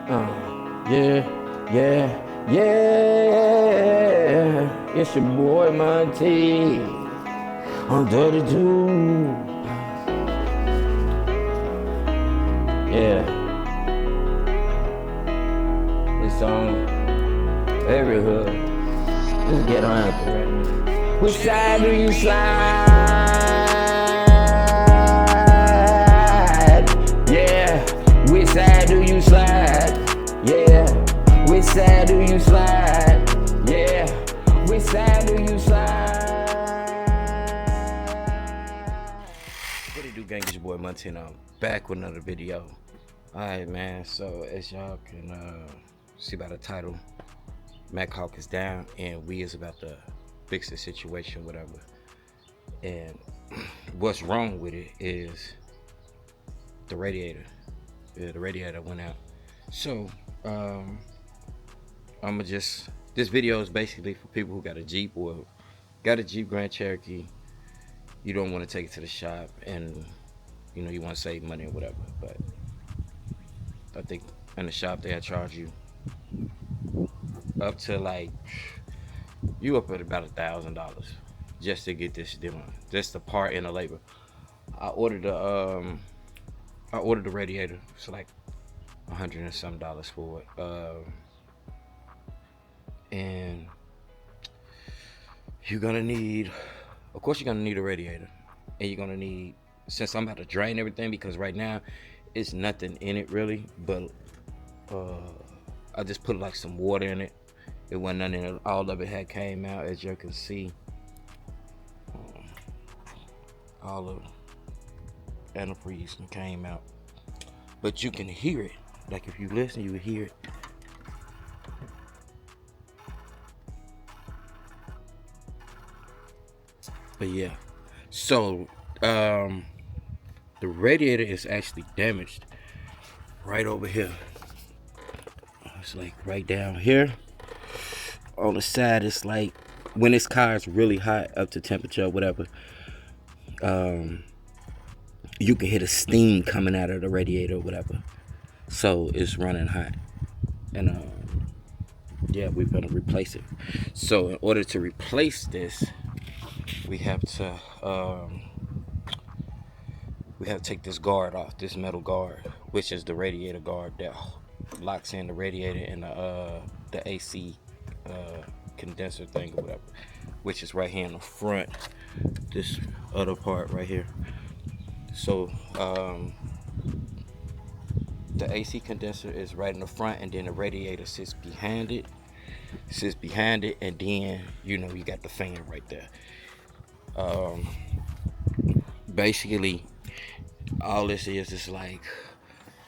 Yeah, yeah, yeah. It's your boy Monty on 32. Yeah, it's on every hood. Let's get on out there right now. Which side do you slide? Yeah, which side do you slide? Yeah, which side do you slide? Yeah, which side do you slide? What it do, gang? It's your boy Monty, and I'm back with another video. Alright, man, so as y'all can see by the title, Mac Hawk is down and we is about to fix the situation, whatever. And what's wrong with it is the radiator. Yeah, the radiator went out. So this video is basically for people who got a Jeep or got a Jeep Grand Cherokee. You don't want to take it to the shop and you want to save money or whatever, but I think in the shop they'll charge you up to like you up at about $1,000 just to get this done. Just the part and the labor. I ordered the radiator. It's like $100 and some for it. And you're gonna need, of course, you're gonna need a radiator, and you're gonna need, since I'm about to drain everything because right now it's nothing in it really, but I just put like some water in it. It wasn't nothing in it. All of it had came out, as you can see. All of antifreeze came out, but you can hear it. Like if you listen, you will hear it. But yeah, so the radiator is actually damaged right over here. It's like right down here on the side. It's like when this car is really hot, up to temperature or whatever, you can hear the steam coming out of the radiator or whatever. So it's running hot, and yeah, we're gonna replace it. So in order to replace this, we have to take this guard off, this metal guard, which is the radiator guard that locks in the radiator and the AC condenser thing or whatever, which is right here in the front, this other part right here. So the AC condenser is right in the front, and then the radiator sits behind it, and then you got the fan right there. Basically all this is like,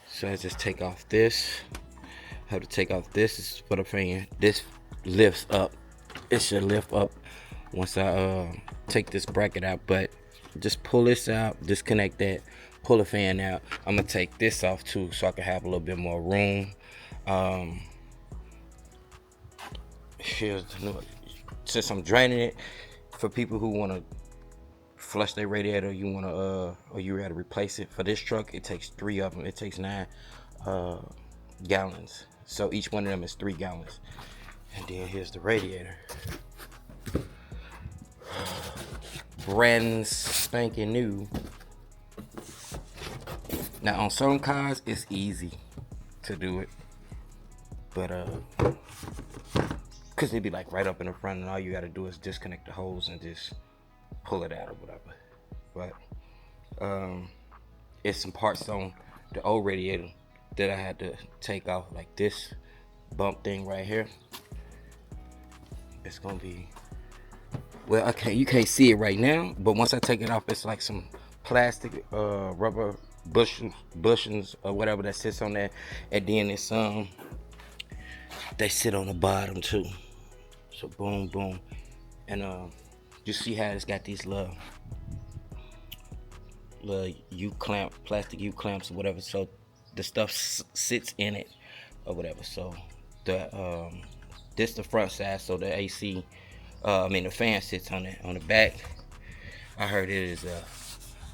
so I just take off this. Have to take off this. This is for the fan. This lifts up. It should lift up once I take this bracket out, but just pull this out, disconnect that, pull the fan out. I'm gonna take this off too so I can have a little bit more room. Here's the new, since I'm draining it, for people who want to flush their radiator, you want to or you got to replace it. For this truck, it takes 3 of them. It takes 9 gallons, so each one of them is 3 gallons. And then here's the radiator, brand spanking new. Now on some cars it's easy to do it, but because it'd be like right up in the front, and all you got to do is disconnect the hose and just pull it out or whatever. But it's some parts on the old radiator that I had to take off, like this bump thing right here. It's gonna be, well, you can't see it right now, but once I take it off, it's like some plastic rubber bushings or whatever that sits on there, and then it's they sit on the bottom too. So boom, boom, and you see how it's got these little U-clamp, plastic U-clamps or whatever, so the stuff sits in it or whatever. So the this the front side, so the AC, the fan sits on it. On the back, I heard it is a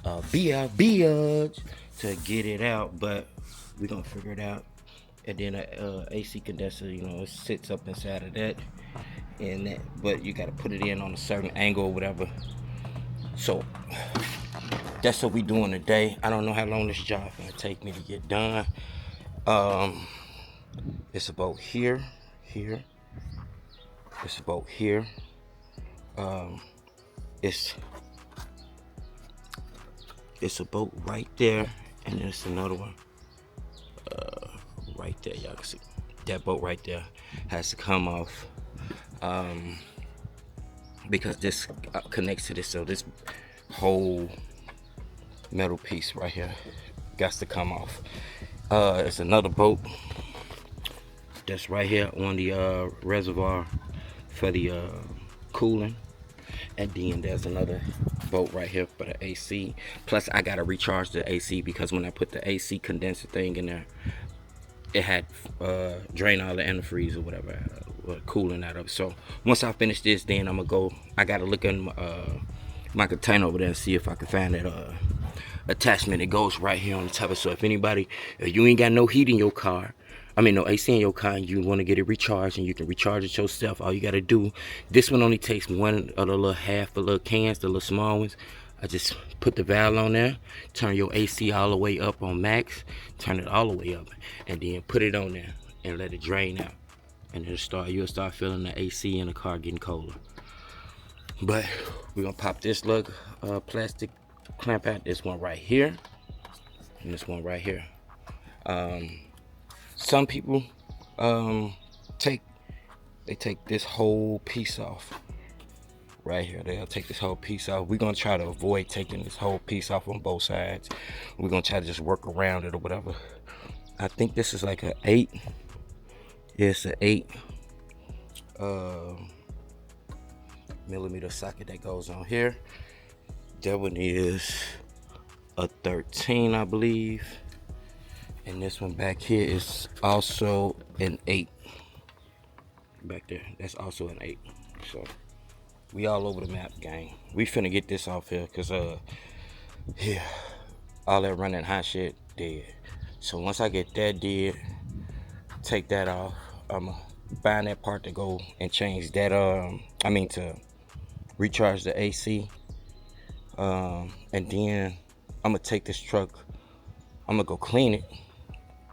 biatch to get it out, but we're gonna figure it out. and then a AC condenser, you know, it sits up inside of that, and that, but you got to put it in on a certain angle or whatever. So that's what we doing today. I don't know how long this job gonna take me to get done. It's about here, it's about here. It's a boat right there, and there's another one right there. Y'all can see that boat right there has to come off because this connects to this, so this whole metal piece right here got to come off. It's another boat that's right here on the reservoir for the cooling, and then there's another boat right here for the AC. Plus I gotta recharge the AC because when I put the AC condenser thing in there, it had drained all the antifreeze or whatever, cooling out of it. So once I finish this, then I'm gonna go. I gotta look in my container over there and see if I can find that attachment. It goes right here on the top. So if you ain't got no heat in your car, no AC in your car, and you want to get it recharged and you can recharge it yourself, all you got to do, this one only takes one of the little half of little cans, the little small ones. I just put the valve on there, turn your AC all the way up on max, turn it all the way up, and then put it on there and let it drain out. And you'll start feeling the AC in the car getting colder. But we're gonna pop this little plastic clamp out, this one right here, and this one right here. Some people take this whole piece off right here. They'll take this whole piece off. We're gonna try to avoid taking this whole piece off on both sides. We're gonna try to just work around it or whatever. I think this is like an 8. Yeah, it's an 8 millimeter socket that goes on here. That one is a 13, I believe. And this one back here is also an 8. Back there, that's also an 8. So we all over the map, gang. We finna get this off here, cause yeah, all that running hot shit dead. So once I get that dead, take that off, I'ma find that part to go and change that. To recharge the AC. And then I'm gonna take this truck. I'm gonna go clean it,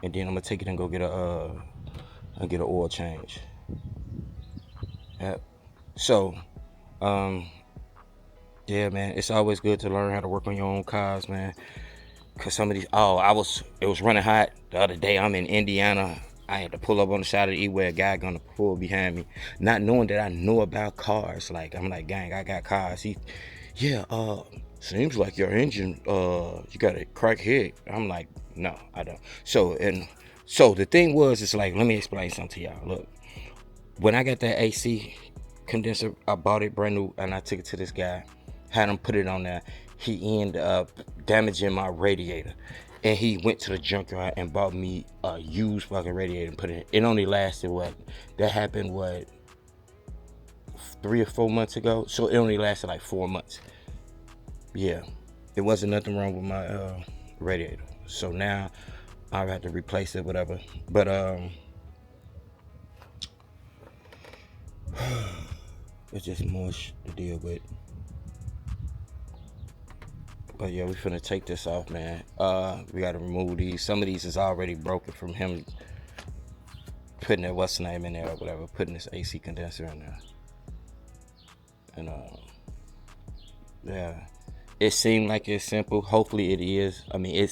and then I'm gonna take it and go get an oil change. Yep. So, yeah, man, it's always good to learn how to work on your own cars, man. Cause some of these, it was running hot the other day. I'm in Indiana. I had to pull up on the side of the E-way, a guy gonna pull behind me, not knowing that I know about cars. Like, I'm like, gang, I got cars. Seems like your engine, you got a cracked head. I'm like, no, I don't. So the thing was, it's like, let me explain something to y'all. Look, when I got that AC condenser, I bought it brand new, and I took it to this guy, had him put it on there. He ended up damaging my radiator, and he went to the junkyard and bought me a used fucking radiator and put it in. It only lasted that happened 3 or 4 months ago, so it only lasted like 4 months. Yeah, it wasn't nothing wrong with my radiator. So now I have to replace it, whatever. But it's just more to deal with. But yeah, we finna take this off, man. We gotta remove these. Some of these is already broken from him putting that what's the name in there or whatever, putting this AC condenser in there. And yeah, it seemed like it's simple. Hopefully it is. I mean,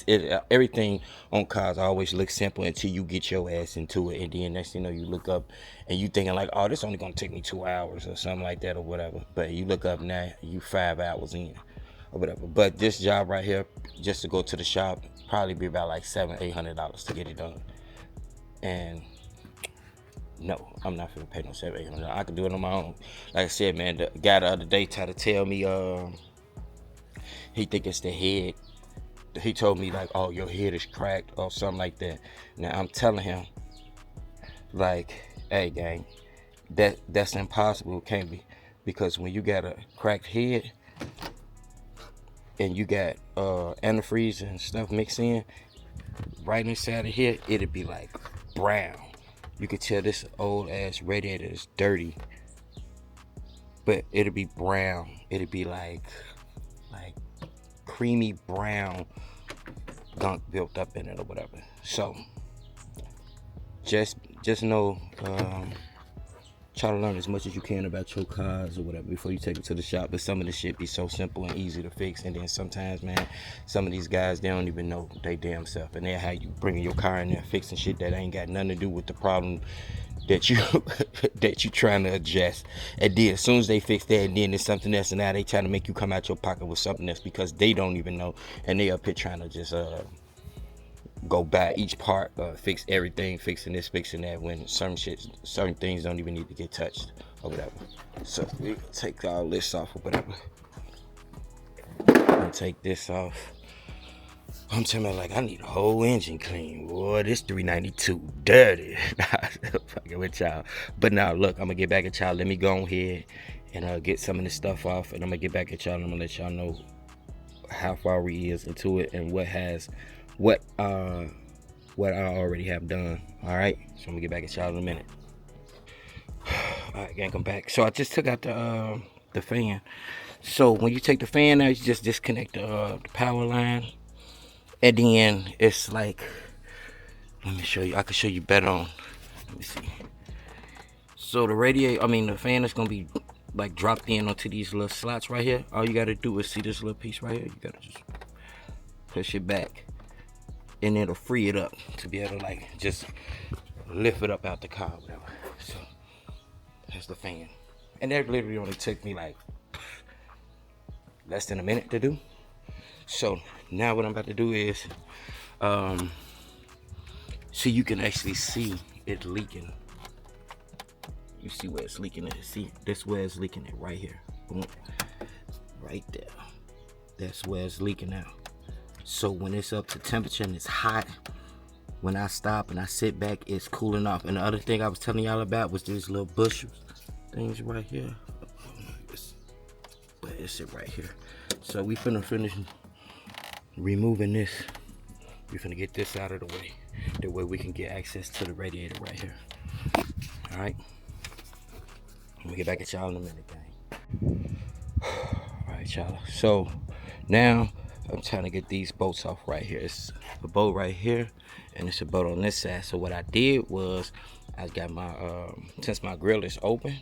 everything on cars always looks simple until you get your ass into it, and then next thing you know, you look up and you thinking like, oh, this only gonna take me 2 hours or something like that or whatever. But you look up now, you 5 hours in or whatever. But this job right here, just to go to the shop, probably be about like $700-800 to get it done. And no, I'm not gonna pay no $700-800. I can do it on my own. Like I said, man, the guy the other day tried to tell me he think it's the head. He told me like, oh, your head is cracked or something like that. Now I'm telling him, like, hey gang, that's impossible. It can't be, because when you got a cracked head and you got antifreeze and stuff mixed in right inside of here, it'd be like brown. You can tell this old ass radiator is dirty, but it'll be brown. It'll be like creamy brown gunk built up in it or whatever. So just know, try to learn as much as you can about your cars or whatever before you take it to the shop. But some of the shit be so simple and easy to fix, and then sometimes, man, some of these guys, they don't even know they damn self, and they'll have you bringing your car in there fixing shit that ain't got nothing to do with the problem that you that you trying to adjust. And then as soon as they fix that, and then there's something else, and now they trying to make you come out your pocket with something else because they don't even know, and they up here trying to just go by each part, fix everything, fixing this, fixing that, when certain things don't even need to get touched or whatever. So we take all this off or whatever. And take this off. I'm telling you, like, I need a whole engine clean. Boy, this 392 dirty. Fucking with y'all. But now, look, I'm gonna get back at y'all. Let me go ahead and get some of this stuff off, and I'm gonna get back at y'all, and I'm gonna let y'all know how far we is into it and what I already have done. All right, so I'm gonna get back at y'all in a minute. All right, gang, come back. So I just took out the fan. So when you take the fan out, you just disconnect the power line, and then it's like, let me show you. I can show you better on. Let me see. So the fan is gonna be like dropped in onto these little slots right here. All you gotta do is see this little piece right here. You gotta just push it back, and it'll free it up to be able to like just lift it up out the car, whatever. So that's the fan, and that literally only took me like less than a minute to do. So now what I'm about to do is, so you can actually see it leaking. You see where it's leaking at? See, that's where it's leaking at right here. Boom. Right there. That's where it's leaking out. So when it's up to temperature and it's hot, when I stop and I sit back, it's cooling off. And the other thing I was telling y'all about was these little bushels things right here. But it's it right here. So we finna finish removing this. We finna get this out of the way. The way we can get access to the radiator right here. All right. I'm gonna get back at y'all in a minute, gang. All right, y'all. So now I'm trying to get these bolts off right here. It's a bolt right here, and it's a bolt on this side. So what I did was, I got my since my grill is open,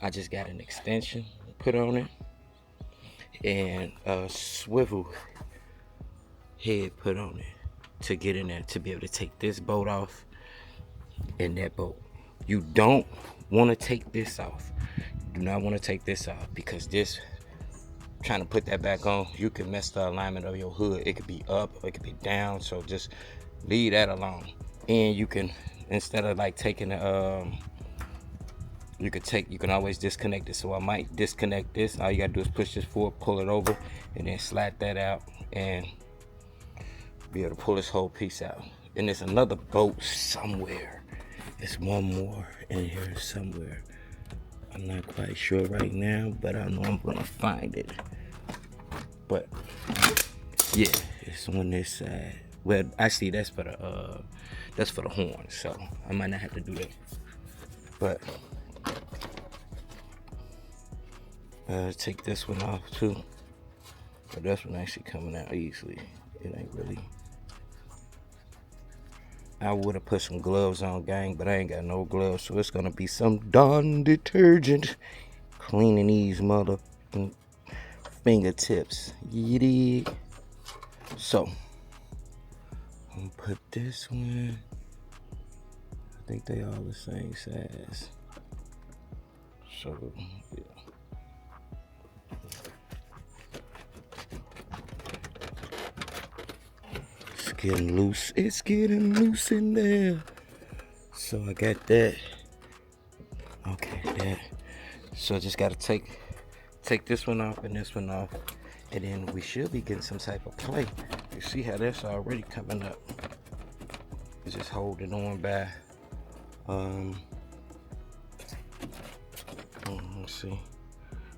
I just got an extension put on it and a swivel head put on it to get in there to be able to take this bolt off and that bolt. You don't want to take this off. You do not want to take this off, because this, trying to put that back on, you can mess the alignment of your hood. It could be up or it could be down, so just leave that alone. And you can, instead of like taking the you can always disconnect it. So I might disconnect this. All you gotta do is push this forward, pull it over, and then slide that out, and be able to pull this whole piece out. And there's another bolt somewhere. There's one more in here somewhere. I'm not quite sure right now, but I know I'm gonna find it. But yeah, it's on this side. Well, actually, that's for the horn. So I might not have to do that. But take this one off too. But this one actually coming out easily. It ain't really. I would have put some gloves on, gang, but I ain't got no gloves, so it's gonna be some Dawn detergent cleaning these motherfucking fingertips. You dig? So I'm gonna put this one. I think they all the same size. So yeah. Getting loose. It's getting loose in there. So I got that. Okay, that. So I just gotta take this one off and this one off, and then we should be getting some type of play. You see how that's already coming up. It's just holding on by let's see.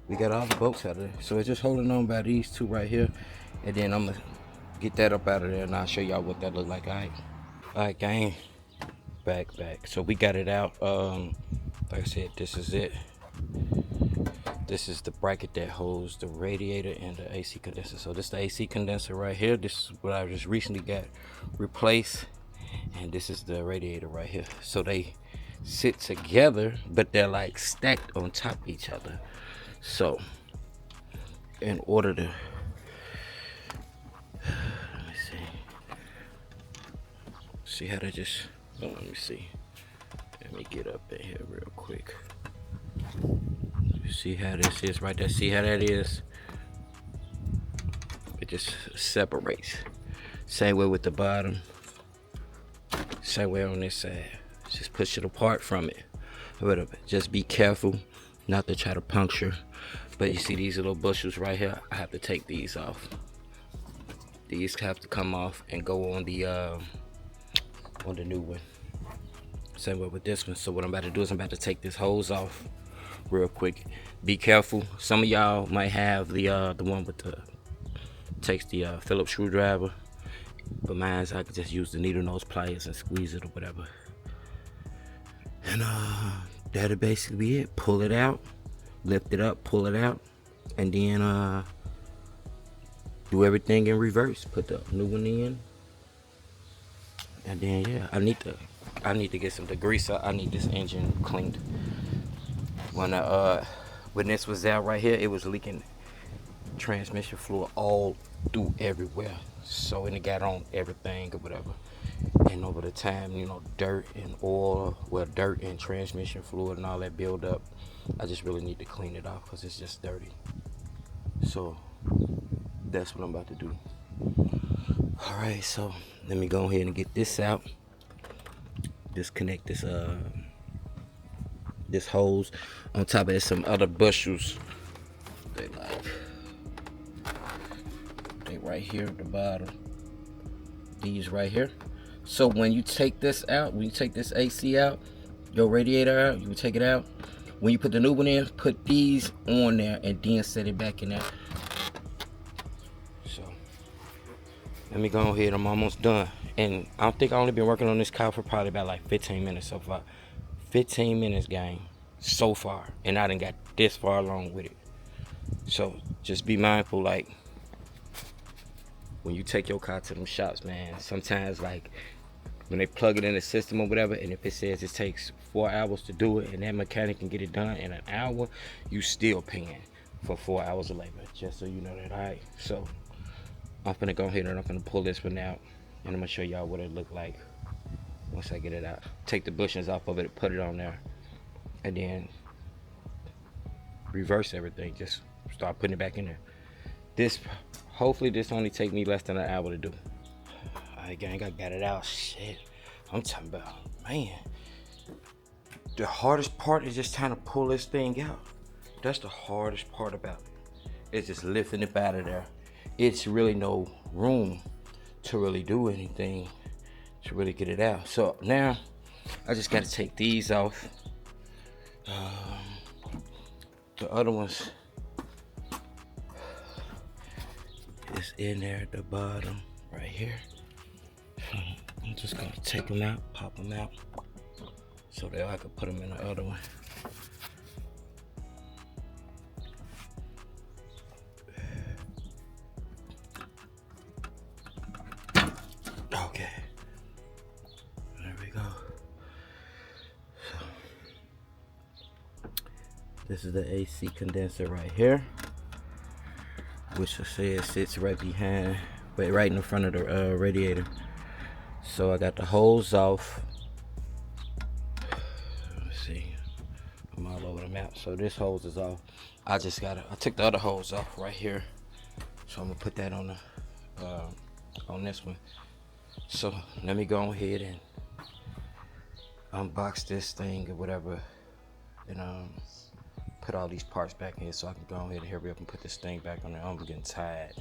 We got all the bolts out of there. So it's just holding on by these two right here, and then I'm gonna get that up out of there, and I'll show y'all what that look like. All right, gang. back. So we got it out. Like I said, this is it. This is the bracket that holds the radiator and the AC condenser. So this is the AC condenser right here. This is what I just recently got replaced, and this is the radiator right here. So they sit together, but they're like stacked on top of each other. So in order to, let me see how they just, oh, let me see. Let me get up in here real quick. You see how this is right there? See how that is? It just separates. Same way with the bottom. Same way on this side. Just push it apart from it. Just be careful not to try to puncture. But you see these little bushels right here? I have to take these off. These have to come off and go on the new one. Same way with this one. So what I'm about to do is I'm about to take this hose off real quick. Be careful. Some of y'all might have the one with the takes the Phillips screwdriver, but mine's I could just use the needle nose pliers and squeeze it or whatever. And that'll basically be it. Pull it out, lift it up, pull it out, and then do everything in reverse. Put the new one in, and then yeah, I need to get some degreaser. I need this engine cleaned. When this was out right here, it was leaking transmission fluid all through everywhere. So and it got on everything or whatever. And over the time, you know, dirt and oil, well, dirt and transmission fluid and all that build up. I just really need to clean it off because it's just dirty. So that's what I'm about to do. All right, so let me go ahead and get this out. Disconnect this this hose. On top of it, some other bushels. They right here at the bottom. These right here. So when you take this out, when you take this AC out, your radiator out, you take it out. When you put the new one in, put these on there and then set it back in there. So let me go ahead. I'm almost done. And I think I only been working on this car for probably about like 15 minutes so far. 15 minutes, gang, so far. And I done got this far along with it. So just be mindful, like, when you take your car to them shops, man, sometimes like when they plug it in the system or whatever, and if it says it takes 4 hours to do it and that mechanic can get it done in an hour, you still paying for 4 hours of labor, just so you know that. All right, so I'm gonna go ahead and I'm gonna pull this one out, and I'm gonna show y'all what it look like once I get it out. Take the bushings off of it, put it on there, and then reverse everything. Just start putting it back in there. Hopefully this only take me less than an hour to do. Alright, gang, I got it out. Shit, I'm talking about, man, the hardest part is just trying to pull this thing out. That's the hardest part about it. It's just lifting it out of there. It's really no room to really do anything to really get it out. So now I just got to take these off. The other ones is in there at the bottom right here. So I'm just gonna take them out, pop them out, so that I can put them in the other one. Okay, there we go. So this is the AC condenser right here, which I said sits right behind, but right in the front of the radiator. So I got the hose off. Let's see, I'm all over the map. So this hose is off. I took the other hose off right here. So I'm gonna put that on this one. So let me go ahead and unbox this thing or whatever, and put all these parts back in so I can go ahead and hurry up and put this thing back on there. I'm getting tired.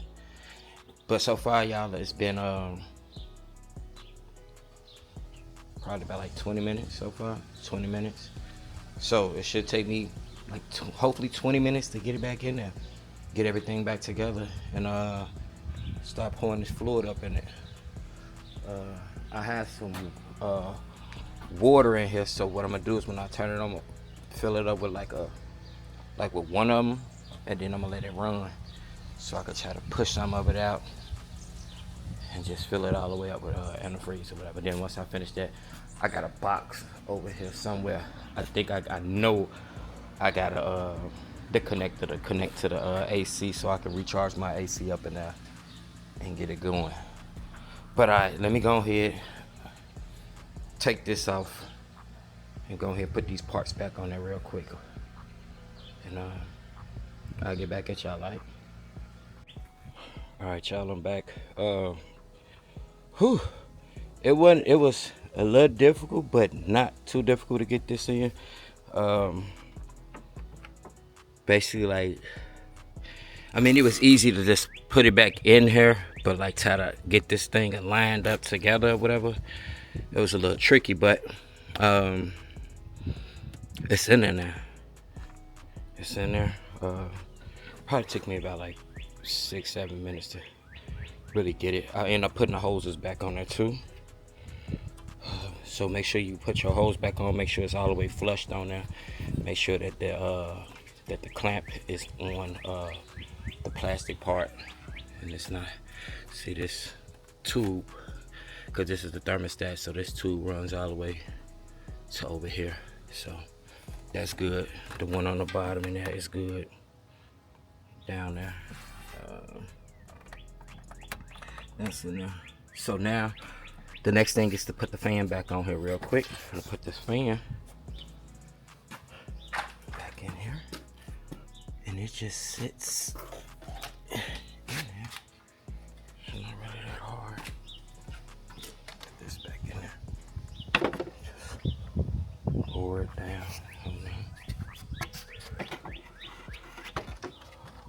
But so far, y'all, it's been probably about like 20 minutes so far. 20 minutes. So it should take me like hopefully 20 minutes to get it back in there, get everything back together, and start pouring this fluid up in it. I have some water in here. So what I'm gonna do is when I turn it on, I'm gonna fill it up with like with one of them, and then I'm gonna let it run so I can try to push some of it out and just fill it all the way up with antifreeze or whatever. Then once I finish that, I got a box over here somewhere. I think I know I got the connector to connect to the AC so I can recharge my AC up in there and get it going. But alright, let me go ahead, take this off, and go ahead and put these parts back on there real quick. And I'll get back at y'all, like. Alright, y'all, I'm back. It was a little difficult, but not too difficult to get this in. Basically, like, I mean, it was easy to just put it back in here, but like try to get this thing lined up together or whatever. It was a little tricky, but it's in there now. It's in there. Probably took me about like 6-7 minutes to really get it. I end up putting the hoses back on there too. So make sure you put your hose back on. Make sure it's all the way flushed on there. Make sure that the clamp is on the plastic part, and it's not. See this tube, because this is the thermostat, so this tube runs all the way to over here. So that's good. The one on the bottom in there is good. Down there. That's in there. So now the next thing is to put the fan back on here real quick. I'm gonna put this fan back in here, and it just sits in there. It's not really that hard. Put this back in there. Just lower it down.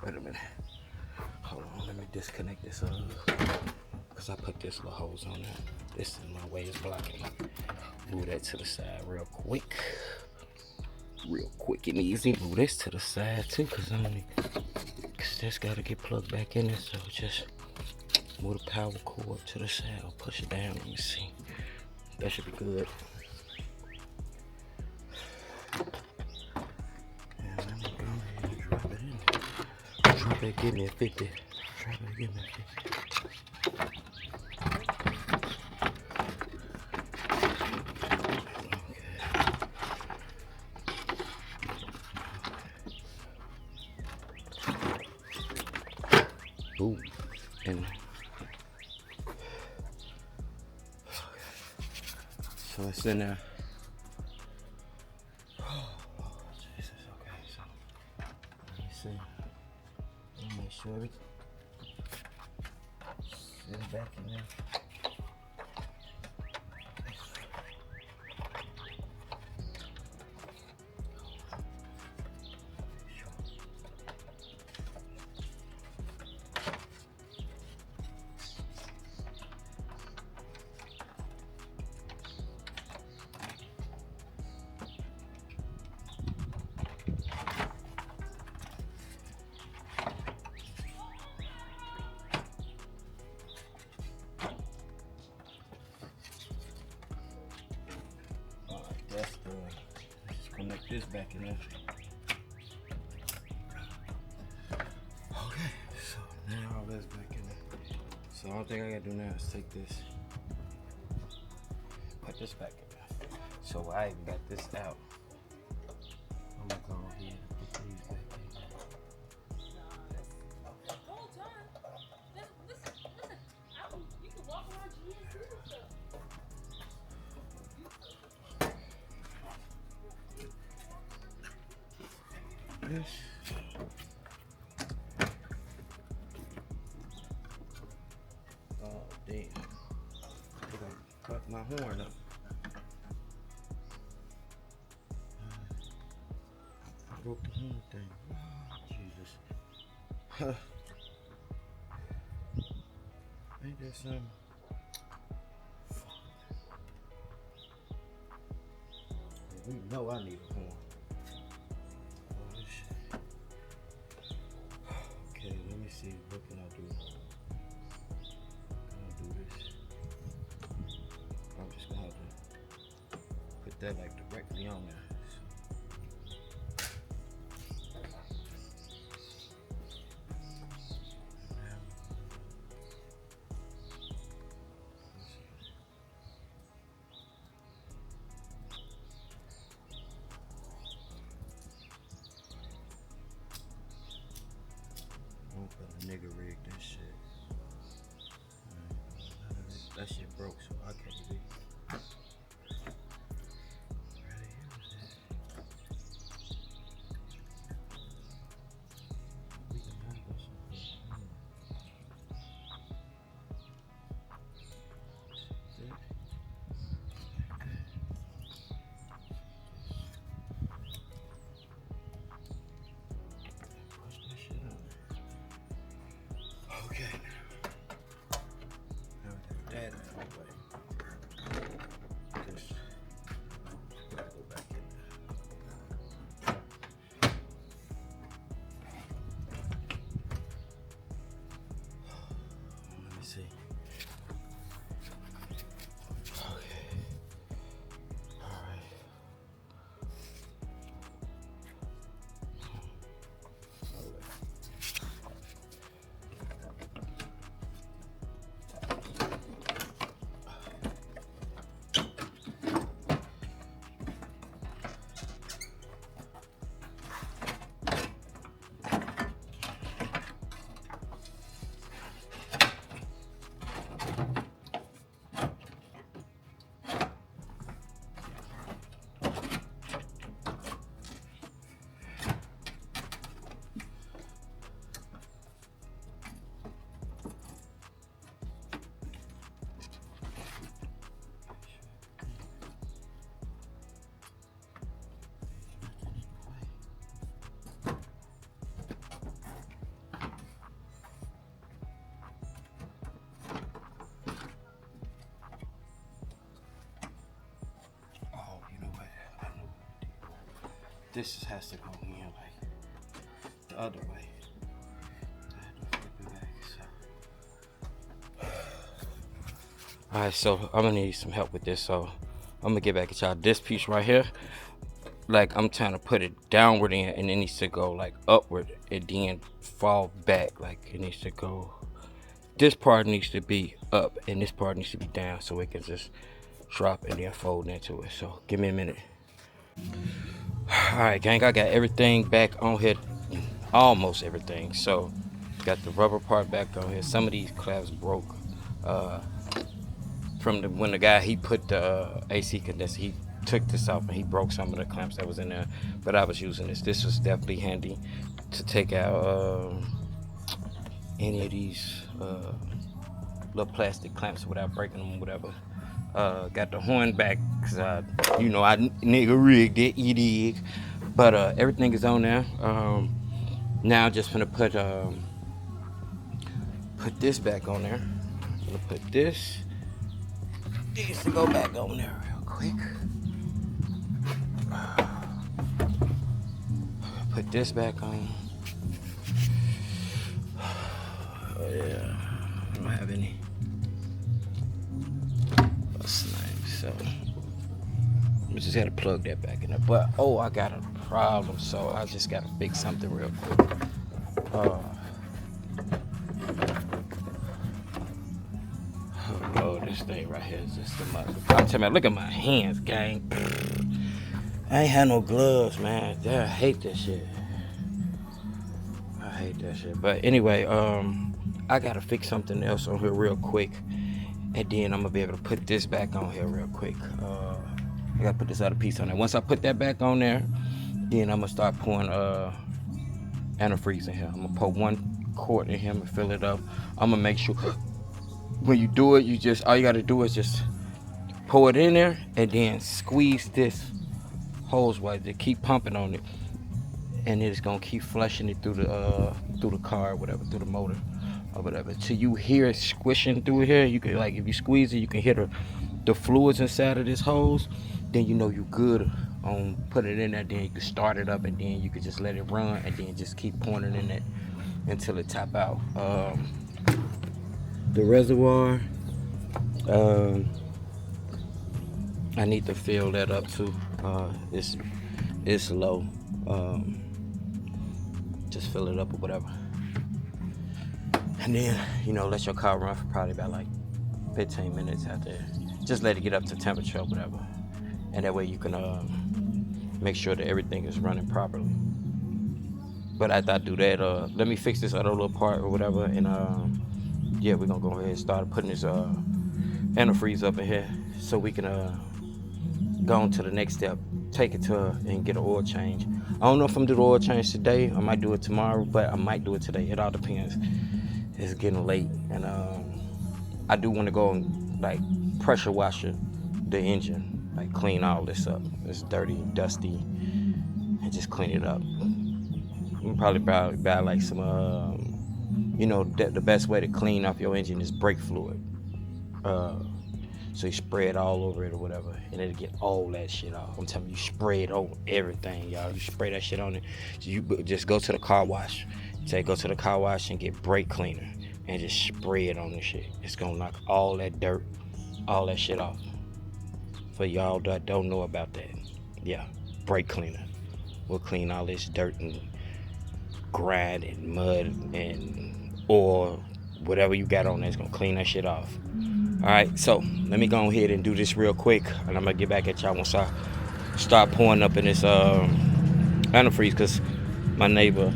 Wait a minute. Hold on. Let me disconnect this because I put this little hose on there. This is my way, it's blocking. Move that to the side real quick. Real quick and easy. Move this to the side too, because this got to get plugged back in there. So just move the power cord to the side. I'll push it down. Let me see. That should be good. And let me go ahead and drop it in there. Drop it, give me a 50. Drop it, give me a 50. Ooh, and so it's in there. Oh, Jesus, okay, so let me see. Let me make sure it's back in there. That's good. Let's just connect this back in there. Okay, so now all that's back in there. So the only thing I gotta do now is take this, put this back in there. So I even got this out. I'm gonna go ahead and put these back in there. This. Oh damn! They're gonna fuck my horn up. I broke the horn thing. Oh, Jesus. Huh. Ain't that something? We know I need a horn. Okay, let me see. What can I do? Can I do this? I'm just gonna have to that like directly on there. I'm gonna nigga rig that shit. That shit broke, so I can't be. Okay. Now we got that out of the way. Just gotta go back in there. Let me see. Okay. Alright. This has to go in like the other way. I have to flip it back, so. Alright, so I'm gonna need some help with this, so I'm gonna get back at y'all. This piece right here, like I'm trying to put it downward in, and it needs to go like upward and then fall back. Like it needs to go, this part needs to be up and this part needs to be down, so it can just drop and then fold into it. So give me a minute. Alright, gang, I got everything back on here, almost everything. So got the rubber part back on here. Some of these clamps broke from when the guy, he put the AC condenser, he took this off and he broke some of the clamps that was in there, but I was using this. This was definitely handy to take out any of these little plastic clamps without breaking them or whatever. Got the horn back because I nigga rigged it, you dig. But everything is on there. Now I'm just gonna put this back on there. I'm gonna put this needs to go back on there real quick. Put this back on. Oh yeah, I don't have any. So we just gotta plug that back in there. But oh, I got a problem, so I just gotta fix something real quick. Oh, this thing right here is just a mother. I'm telling you, look at my hands, gang. I ain't had no gloves, man. I hate that shit. I hate that shit. But anyway, I gotta fix something else on here real quick. And then I'm gonna be able to put this back on here real quick. I gotta put this other piece on there. Once I put that back on there, then I'm gonna start pouring antifreeze in here. I'm gonna pour 1 quart in here and fill it up. I'm gonna make sure when you do it, all you gotta do is just pour it in there and then squeeze this hose right there. Keep pumping on it, and it's gonna keep flushing it through the car or whatever, through the motor or whatever, till you hear it squishing through here. You can, like, if you squeeze it, you can hear the fluids inside of this hose. Then you know you good on putting it in there. Then you can start it up, and then you can just let it run, and then just keep pouring it in it until it tap out. The reservoir, I need to fill that up too. It's low. Just fill it up or whatever. And then, let your car run for probably about like 15 minutes after. Just let it get up to temperature or whatever. And that way you can make sure that everything is running properly. But after I do that, let me fix this other little part or whatever. And yeah, we're gonna go ahead and start putting this antifreeze up in here so we can go on to the next step. Take it to and get an oil change. I don't know if I'm gonna do the oil change today. I might do it tomorrow, but I might do it today. It all depends. It's getting late, and I do want to go and like pressure wash the engine, like clean all this up. It's dirty, dusty, and just clean it up. I'm probably buy like some, the best way to clean off your engine is brake fluid. So you spray it all over it or whatever, and it'll get all that shit off. I'm telling you, spray it on everything, y'all. You spray that shit on it. So you just go to the car wash. Go to the car wash and get brake cleaner and just spray it on the shit. It's gonna knock all that dirt, all that shit off. For y'all that don't know about that, yeah, brake cleaner will clean all this dirt and grime and mud and oil, whatever you got on there. It's gonna clean that shit off. All right, so let me go ahead and do this real quick, and I'm gonna get back at y'all once I start pouring up in this antifreeze, because my neighbor,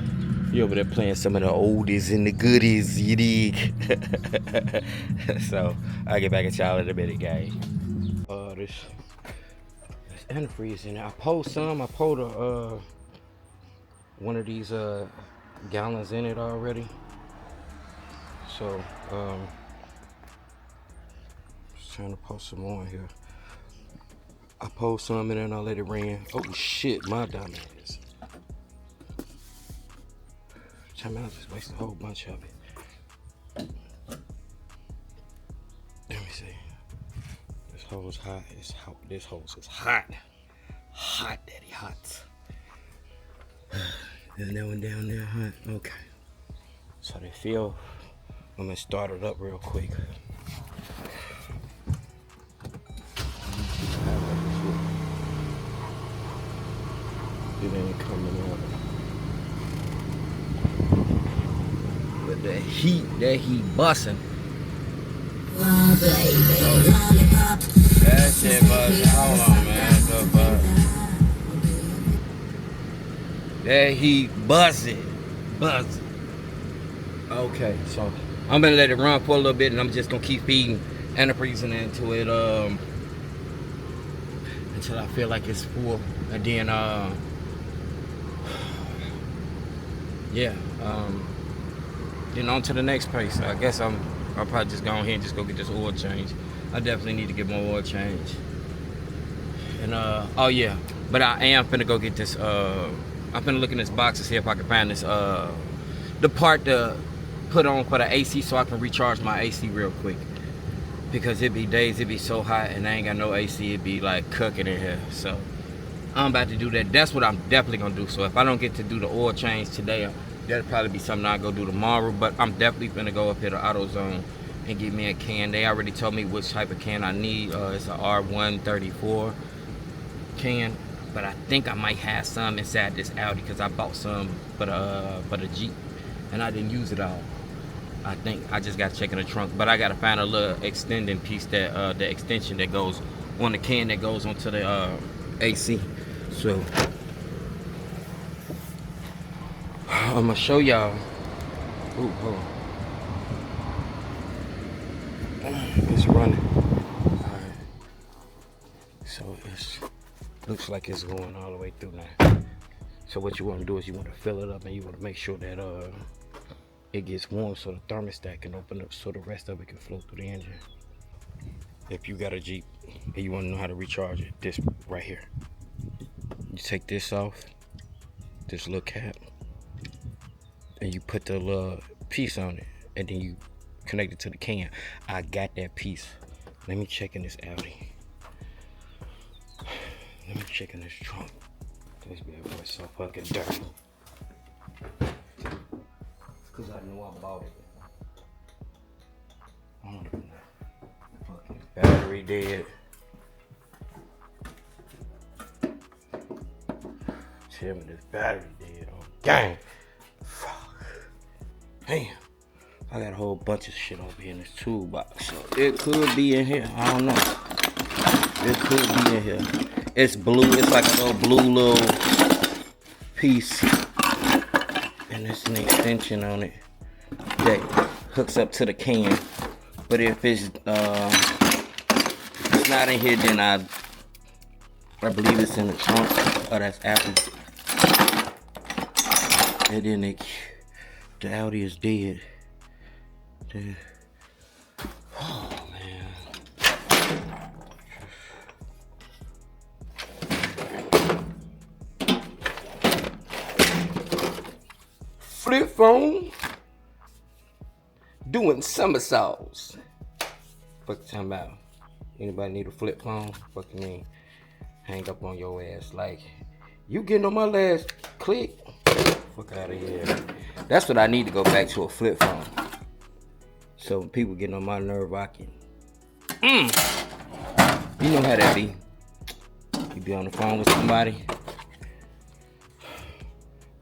he over there playing some of the oldies and the goodies, you dig? So I'll get back at y'all in a minute, guys. This antifreeze in there. I poured one of these gallons in it already. So trying to post some more in here. I post some in there and I let it ran. Oh shit, my dumb ass. Time out, just waste a whole bunch of it. Let me see. This hose hot. This hose is hot. Hot, daddy, hot. And that one down there hot. Okay. So they feel. I'm gonna start it up real quick. It ain't coming out. But that heat busting. That shit buzzing. Hold on, man. That heat buzzing. Okay, so I'm gonna let it run for a little bit, and I'm just gonna keep feeding antifreeze into it until I feel like it's full, and then then on to the next place. I guess I'll probably just go ahead and just go get this oil change. I definitely need to get more oil change. And oh yeah, but I am finna go get this. I'm finna look in this box to see if I can find this the part to put on for the AC so I can recharge my AC real quick. Because it be days it be so hot and I ain't got no AC. It be like cooking in here. So I'm about to do that. That's what I'm definitely gonna do. So if I don't get to do the oil change today, that'll probably be something I'll go do tomorrow. But I'm definitely gonna go up here to AutoZone and get me a can. They already told me which type of can I need. It's a R134 can, but I think I might have some inside this Audi because I bought some for the Jeep and I didn't use it all. I think I just got to check in the trunk, but I got to find a little extending piece that the extension that goes on the can that goes onto the AC. So I'm gonna show y'all. Ooh, hold on. It's running. All right. So it looks like it's going all the way through now. So what you want to do is you want to fill it up and you want to make sure that it gets warm so the thermostat can open up so the rest of it can flow through the engine. If you got a Jeep and you want to know how to recharge it, this right here. You take this off, this little cap, and you put the little piece on it, and then you connect it to the can. I got that piece. Let me check in this Audi. Let me check in this trunk. This bad boy's so fucking dirty. Cause I know I bought it. Fucking battery dead. tell me this battery dead on gang. Fuck. Damn. I got a whole bunch of shit over here in this toolbox. So it could be in here. I don't know. It could be in here. It's blue. It's like a little blue little piece. And there's an extension on it that hooks up to the can. But if it's not in here, then I believe it's in the trunk. Oh, that's Apple. And then the Audi is dead. Oh man. Flip phone doing somersaults. Fuck you talking about? Anybody need a flip phone? Fuck you mean? Hang up on your ass like you getting on my last click. Fuck out of here. That's what I need to go back to, a flip phone. So when people getting on my nerve, I can. You know how that be. You be on the phone with somebody,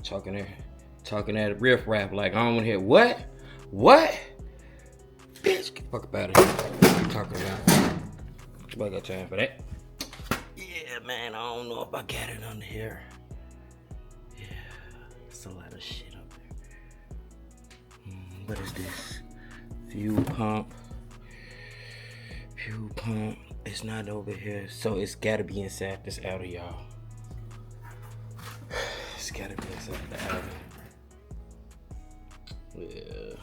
talking that riff rap like I don't want to hear what? Bitch, get the fuck up out of here. What you talking about? Nobody got time for that. Yeah, man, I don't know if I got it under here. Yeah, it's a lot of shit up there. What is this? Fuel pump. It's not over here, so it's gotta be inside this Audi, y'all. It's gotta be inside the Audi. Yeah.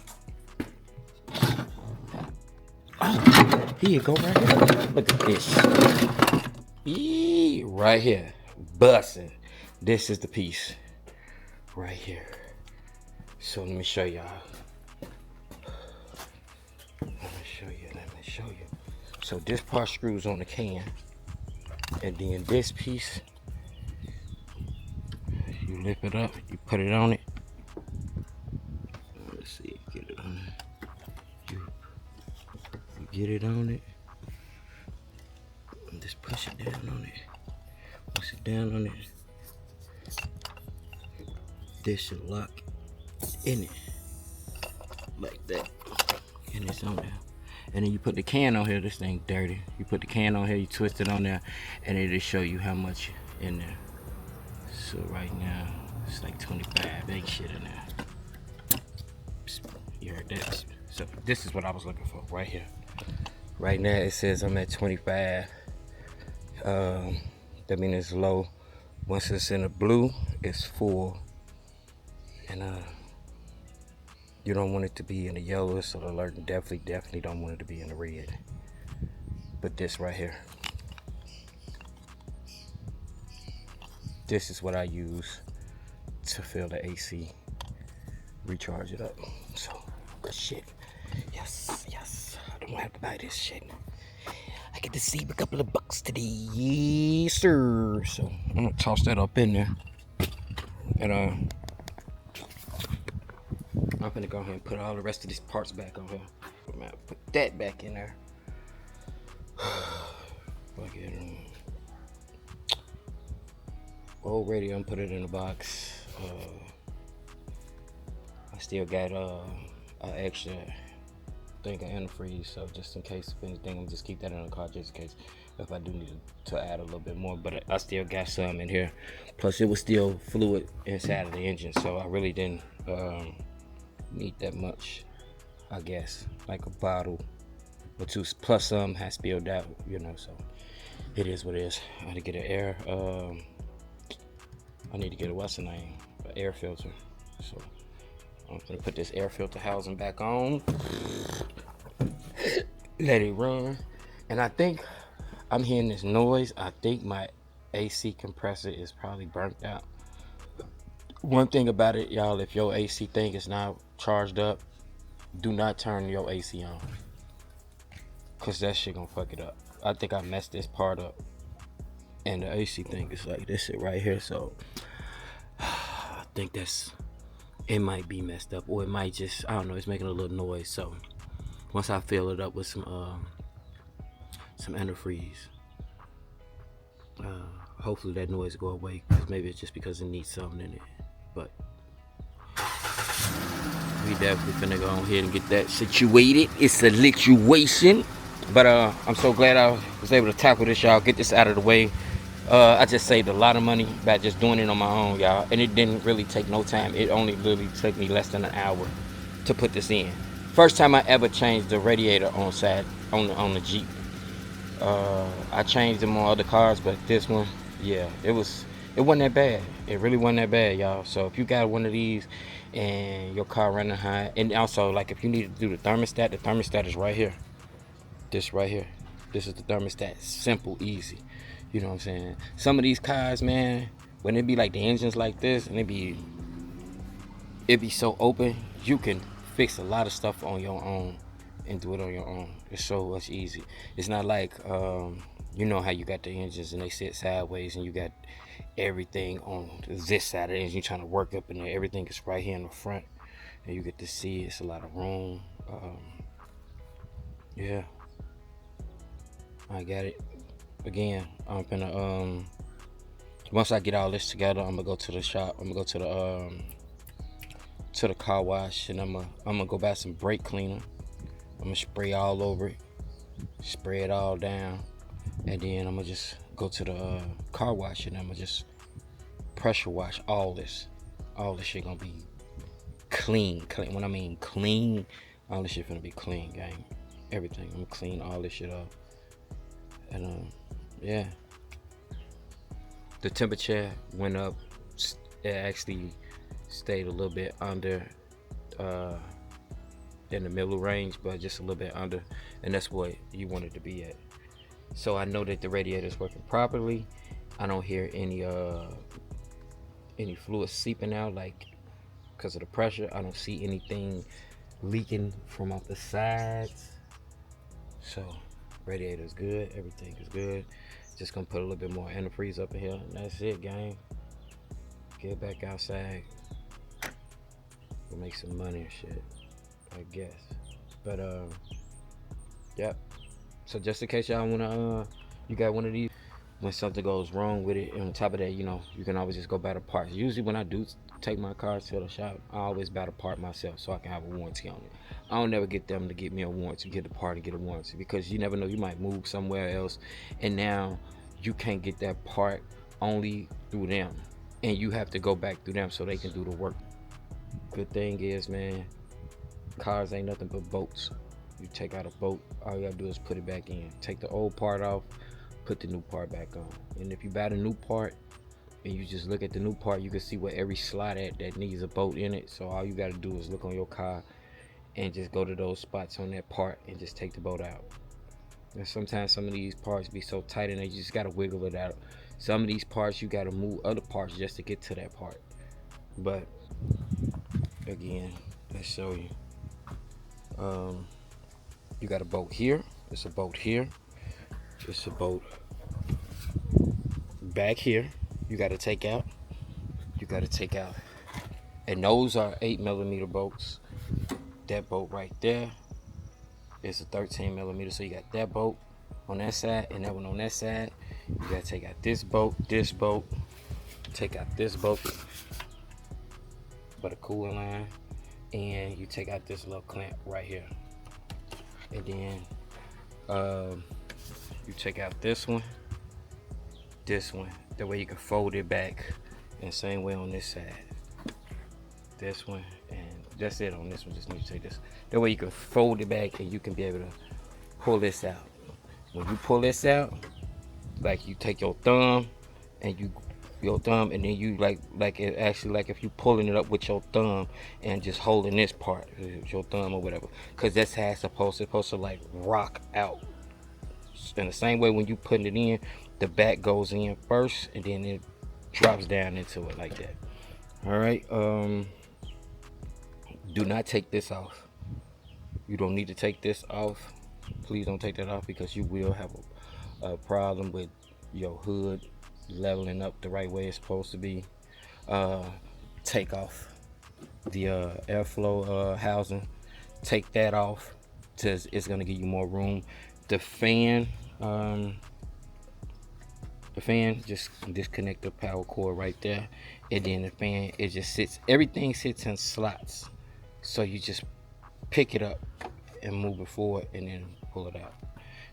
Oh, here you go, right here. Look at this. Right here, bussin'. This is the piece right here. So let me show y'all. Let me show you. So this part screws on the can, and then this piece, you lift it up, you put it on it. Let's see, get it on there. You get it on it, and just push it down on it. Push it down on it. This should lock in it like that, and it's on there. And then you put the can on here. This thing dirty. You put the can on here, you twist it on there, and it'll show you how much in there. So right now it's like 25. Ain't shit in there. You heard that? So this is what I was looking for right here. Right now it says I'm at 25. That means it's low. Once it's in the blue, it's full. And you don't want it to be in the yellow, so the alert. Definitely don't want it to be in the red. But this right here, this is what I use to fill the AC, recharge it up. So good shit. Yes. I don't have to buy this shit. I get to save a couple of bucks today. Yes, sir. So I'm gonna toss that up in there, and I'm gonna go ahead and put all the rest of these parts back on here. I'm gonna put that back in there. Fuck it. Old radio, I'm put it in the box. I still got an extra thing of antifreeze, so just in case of anything, I'm just keep that in the car just in case if I do need to add a little bit more. But I still got some in here. Plus, it was still fluid inside of the engine, so I really didn't need that much. I guess like a bottle or two, plus some has spilled out, you know. So it is what it is. I had to get an air. I need to get an air filter. So I'm gonna put this air filter housing back on, let it run, and I think I'm hearing this noise. I think my AC compressor is probably burnt out. One thing about it, y'all, if your AC thing is not charged up, do not turn your AC on, cause that shit gonna fuck it up. I think I messed this part up, and the AC thing is like this shit right here. So I think it might be messed up, or it might just, I don't know, it's making a little noise. So once I fill it up with some antifreeze, hopefully that noise go away, because maybe it's just because it needs something in it. But we definitely finna go on ahead and get that situated. It's a situation. But I'm so glad I was able to tackle this, y'all. Get this out of the way. I just saved a lot of money by just doing it on my own, y'all. And it didn't really take no time. It only literally took me less than an hour to put this in. First time I ever changed the radiator on the Jeep. I changed them on other cars, but this one, yeah, it wasn't that bad. It really wasn't that bad, y'all. So if you got one of these and your car running high, and also like if you need to do the thermostat is right here. This right here. This is the thermostat. Simple, easy. You know what I'm saying? Some of these cars, man, when it be like the engines like this and it be so open, you can fix a lot of stuff on your own and do it on your own. It's so much easy. It's not like you know how you got the engines and they sit sideways and you got everything on this side of the engine. You're trying to work up in there. Everything is right here in the front and you get to see it's a lot of room. Yeah, I got it. Again, I'm gonna once I get all this together, I'm gonna go to the shop. I'm gonna go to the car wash, and I'm gonna go buy some brake cleaner. I'm gonna spray all over it, spray it all down, and then I'm gonna just go to the car wash and I'm gonna just pressure wash all this. All this shit gonna be clean. When I mean clean, all this shit gonna be clean, gang. Everything. I'm gonna clean all this shit up. And yeah, the temperature went up. It actually stayed a little bit under in the middle range, but just a little bit under, and that's what you want it to be at. So I know that the radiator is working properly. I don't hear any fluid seeping out, like because of the pressure. I don't see anything leaking from off the sides. So radiator is good, everything is good. Just gonna put a little bit more antifreeze up in here, and that's it, gang. Get back outside, we'll make some money and shit, I guess. But yep. So just in case y'all wanna you got one of these, when something goes wrong with it, and on top of that, you know, you can always just go buy the parts. Usually when I do take my cars to the shop, I always buy the part myself so I can have a warranty on it. I don't never get them to get me a warranty, get the part and get a warranty, because you never know, you might move somewhere else and now you can't get that part only through them, and you have to go back through them so they can do the work. Good thing is, man, cars ain't nothing but boats. You take out a boat, all you gotta do is put it back in. Take the old part off, put the new part back on. And if you buy the new part and you just look at the new part, you can see where every slot at that needs a bolt in it. So all you gotta do is look on your car and just go to those spots on that part and just take the bolt out. And sometimes some of these parts be so tight and you just gotta wiggle it out. Some of these parts you gotta move other parts just to get to that part. But again, let's show you. You got a bolt here, it's a bolt here, it's a bolt back here. You got to take out. And those are 8mm bolts. That bolt right there is a 13mm. So you got that bolt on that side and that one on that side. You got to take out this bolt, take out this bolt for the cooling line, and you take out this little clamp right here. And then you take out this one, that way you can fold it back, and same way on this side, this one, and that's it on this one. Just need to take this, that way you can fold it back and you can be able to pull this out. When you pull this out, like you take your thumb and then you like it actually, like if you pulling it up with your thumb and just holding this part with your thumb or whatever, because that's how it's supposed to like rock out. In the same way, when you putting it in, the back goes in first and then it drops down into it like that. All right, do not take this off. You don't need to take this off. Please don't take that off, because you will have a problem with your hood leveling up the right way it's supposed to be. Take off the airflow housing. Take that off, because it's gonna give you more room. The fan the fan, just disconnect the power cord right there, and then the fan, it just sits, everything sits in slots, so you just pick it up and move it forward and then pull it out.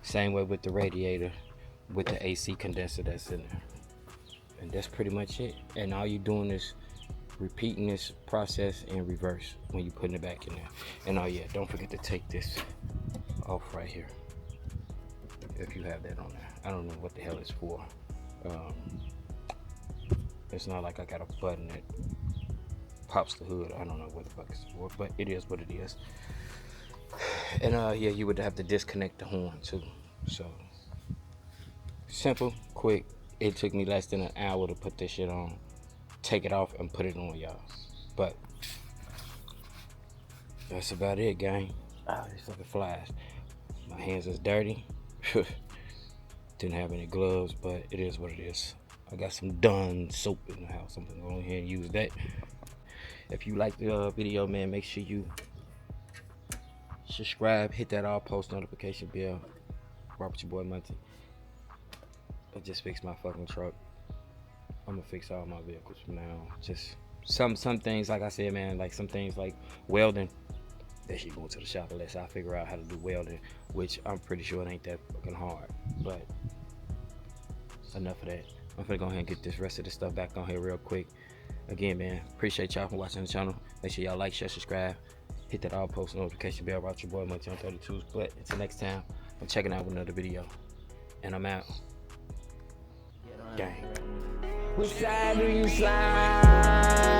Same way with the radiator, with the AC condenser that's in there. And that's pretty much it. And all you're doing is repeating this process in reverse when you're putting it back in there. And oh yeah, don't forget to take this off right here, if you have that on there. I don't know what the hell it's for. It's not like I got a button that pops the hood. I don't know what the fuck it's for, but it is what it is. And yeah, you would have to disconnect the horn too. So simple, quick. It took me less than an hour to put this shit on, take it off, and put it on, y'all. But that's about it, gang. Ah, these fucking flies. My hands is dirty. Didn't have any gloves, but it is what it is. I got some Dawn soap in the house. I'm gonna go ahead and use that. If you like the video, man, make sure you subscribe, hit that all post notification bell. Rock with your boy Monty. I just fixed my fucking truck. I'm gonna fix all my vehicles from now on. Just some things, like I said, man, like some things like welding, that should go to the shop unless I figure out how to do welding, which I'm pretty sure it ain't that fucking hard. But enough of that. I'm gonna go ahead and get this rest of the stuff back on here real quick. Again, man, appreciate y'all for watching the channel. Make sure y'all like, share, subscribe, hit that all post notification bell. Rock your boy Monty on 32s. But until next time, I'm checking out with another video, and I'm out. Gang. Which side do you slide?